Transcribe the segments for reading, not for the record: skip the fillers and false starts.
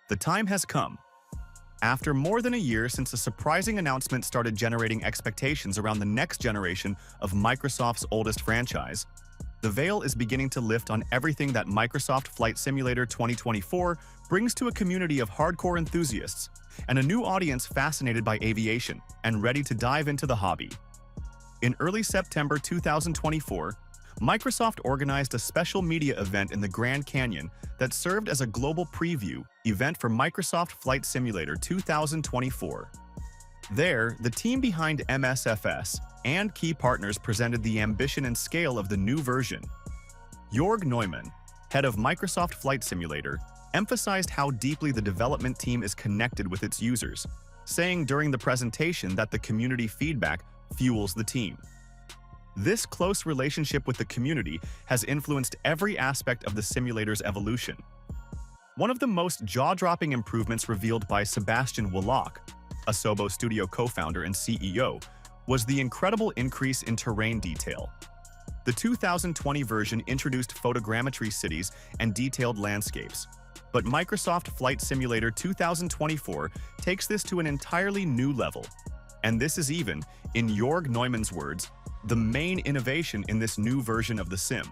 The time has come. After more than a year since a surprising announcement started generating expectations around the next generation of Microsoft's oldest franchise, the veil is beginning to lift on everything that Microsoft Flight Simulator 2024 brings to a community of hardcore enthusiasts and a new audience fascinated by aviation and ready to dive into the hobby. In early September 2024, Microsoft organized a special media event in the Grand Canyon that served as a global preview event for Microsoft Flight Simulator 2024. There, the team behind MSFS and key partners presented the ambition and scale of the new version. Jörg Neumann, head of Microsoft Flight Simulator, emphasized how deeply the development team is connected with its users, saying during the presentation that the community feedback fuels the team. This close relationship with the community has influenced every aspect of the simulator's evolution. One of the most jaw-dropping improvements revealed by Sebastian Wallach, Asobo Studio co-founder and CEO, was the incredible increase in terrain detail. The 2020 version introduced photogrammetry cities and detailed landscapes, but Microsoft Flight Simulator 2024 takes this to an entirely new level. And this is even, in Jörg Neumann's words, the main innovation in this new version of the sim.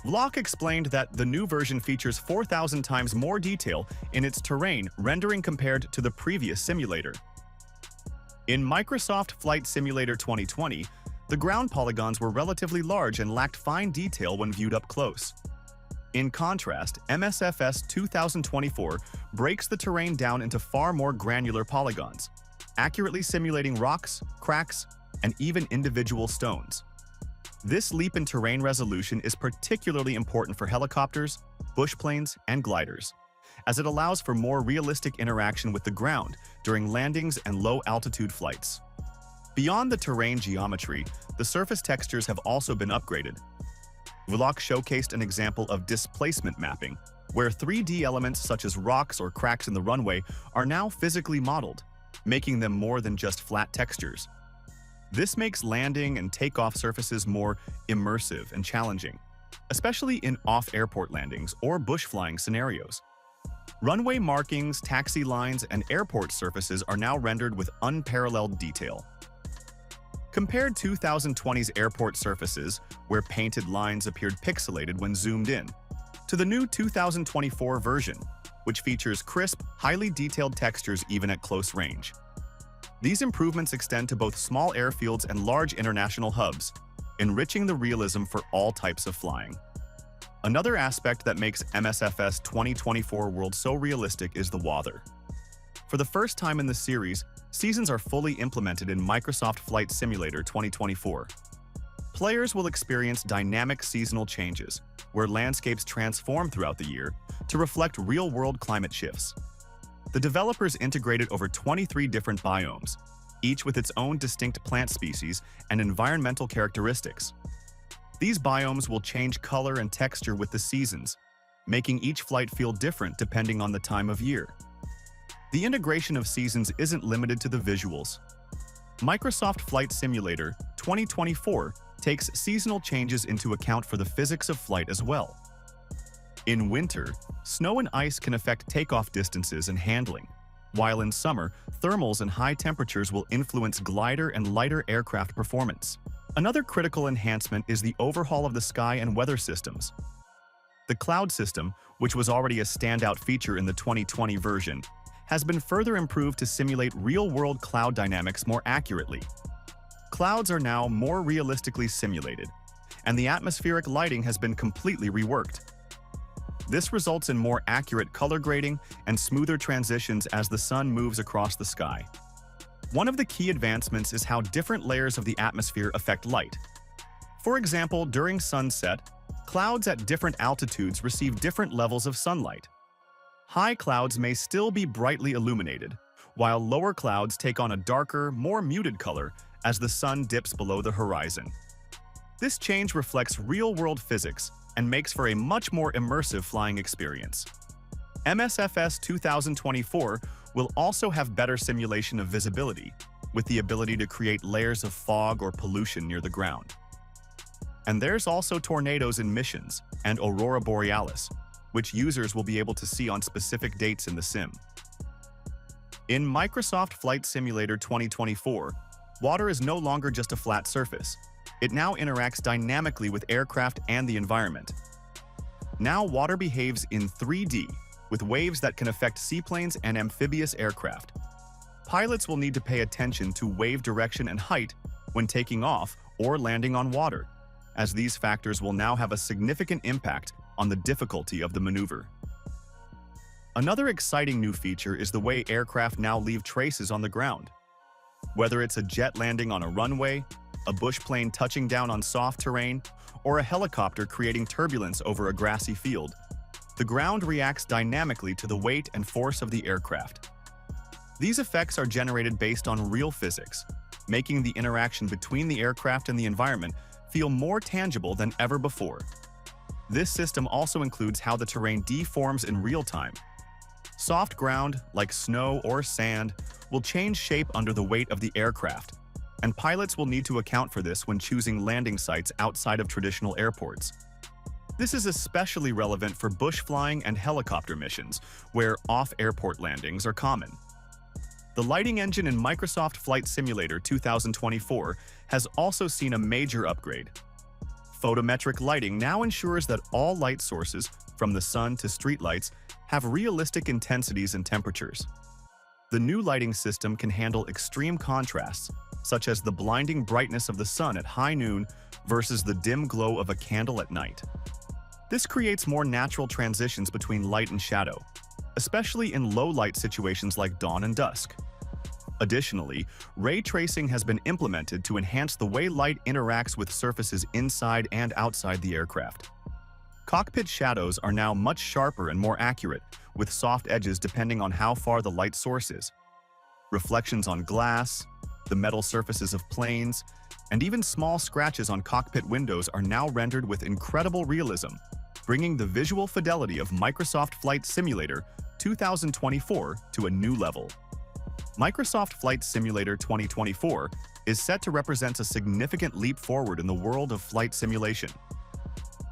Vlok explained that the new version features 4,000 times more detail in its terrain rendering compared to the previous simulator. In Microsoft Flight Simulator 2020, the ground polygons were relatively large and lacked fine detail when viewed up close. In contrast, MSFS 2024 breaks the terrain down into far more granular polygons, accurately simulating rocks, cracks, and even individual stones. This leap in terrain resolution is particularly important for helicopters, bush planes, and gliders, as it allows for more realistic interaction with the ground during landings and low-altitude flights. Beyond the terrain geometry, the surface textures have also been upgraded. Vlok showcased an example of displacement mapping, where 3D elements such as rocks or cracks in the runway are now physically modeled, making them more than just flat textures. This makes landing and takeoff surfaces more immersive and challenging, especially in off-airport landings or bush-flying scenarios. Runway markings, taxi lines, and airport surfaces are now rendered with unparalleled detail. Compare 2020's airport surfaces, where painted lines appeared pixelated when zoomed in, to the new 2024 version, which features crisp, highly detailed textures even at close range. These improvements extend to both small airfields and large international hubs, enriching the realism for all types of flying. Another aspect that makes MSFS 2024 World so realistic is the weather. For the first time in the series, seasons are fully implemented in Microsoft Flight Simulator 2024. Players will experience dynamic seasonal changes, where landscapes transform throughout the year to reflect real-world climate shifts. The developers integrated over 23 different biomes, each with its own distinct plant species and environmental characteristics. These biomes will change color and texture with the seasons, making each flight feel different depending on the time of year. The integration of seasons isn't limited to the visuals. Microsoft Flight Simulator 2024 takes seasonal changes into account for the physics of flight as well. In winter, snow and ice can affect takeoff distances and handling, while in summer, thermals and high temperatures will influence glider and lighter aircraft performance. Another critical enhancement is the overhaul of the sky and weather systems. The cloud system, which was already a standout feature in the 2020 version, has been further improved to simulate real-world cloud dynamics more accurately. Clouds are now more realistically simulated, and the atmospheric lighting has been completely reworked. This results in more accurate color grading and smoother transitions as the sun moves across the sky. One of the key advancements is how different layers of the atmosphere affect light. For example, during sunset, clouds at different altitudes receive different levels of sunlight. High clouds may still be brightly illuminated, while lower clouds take on a darker, more muted color as the sun dips below the horizon. This change reflects real-world physics and makes for a much more immersive flying experience. MSFS 2024 will also have better simulation of visibility, with the ability to create layers of fog or pollution near the ground. And there's also tornadoes in missions and aurora borealis, which users will be able to see on specific dates in the sim. In Microsoft Flight Simulator 2024, water is no longer just a flat surface. It now interacts dynamically with aircraft and the environment. Now water behaves in 3D, with waves that can affect seaplanes and amphibious aircraft. Pilots will need to pay attention to wave direction and height when taking off or landing on water, as these factors will now have a significant impact on the difficulty of the maneuver. Another exciting new feature is the way aircraft now leave traces on the ground. Whether it's a jet landing on a runway, a bush plane touching down on soft terrain, or a helicopter creating turbulence over a grassy field, the ground reacts dynamically to the weight and force of the aircraft. These effects are generated based on real physics, making the interaction between the aircraft and the environment feel more tangible than ever before. This system also includes how the terrain deforms in real time. Soft ground, like snow or sand, will change shape under the weight of the aircraft, and pilots will need to account for this when choosing landing sites outside of traditional airports. This is especially relevant for bush flying and helicopter missions, where off-airport landings are common. The lighting engine in Microsoft Flight Simulator 2024 has also seen a major upgrade. Photometric lighting now ensures that all light sources, from the sun to streetlights, have realistic intensities and temperatures. The new lighting system can handle extreme contrasts, such as the blinding brightness of the sun at high noon versus the dim glow of a candle at night. This creates more natural transitions between light and shadow, especially in low-light situations like dawn and dusk. Additionally, ray tracing has been implemented to enhance the way light interacts with surfaces inside and outside the aircraft. Cockpit shadows are now much sharper and more accurate, with soft edges depending on how far the light source is. Reflections on glass, the metal surfaces of planes, and even small scratches on cockpit windows are now rendered with incredible realism, bringing the visual fidelity of Microsoft Flight Simulator 2024 to a new level. Microsoft Flight Simulator 2024 is set to represent a significant leap forward in the world of flight simulation.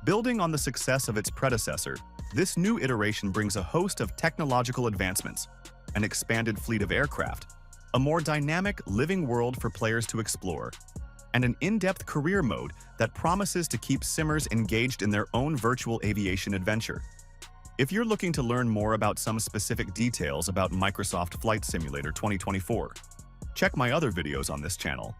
Building on the success of its predecessor, this new iteration brings a host of technological advancements, an expanded fleet of aircraft, a more dynamic, living world for players to explore, and an in-depth career mode that promises to keep simmers engaged in their own virtual aviation adventure. If you're looking to learn more about some specific details about Microsoft Flight Simulator 2024, check my other videos on this channel.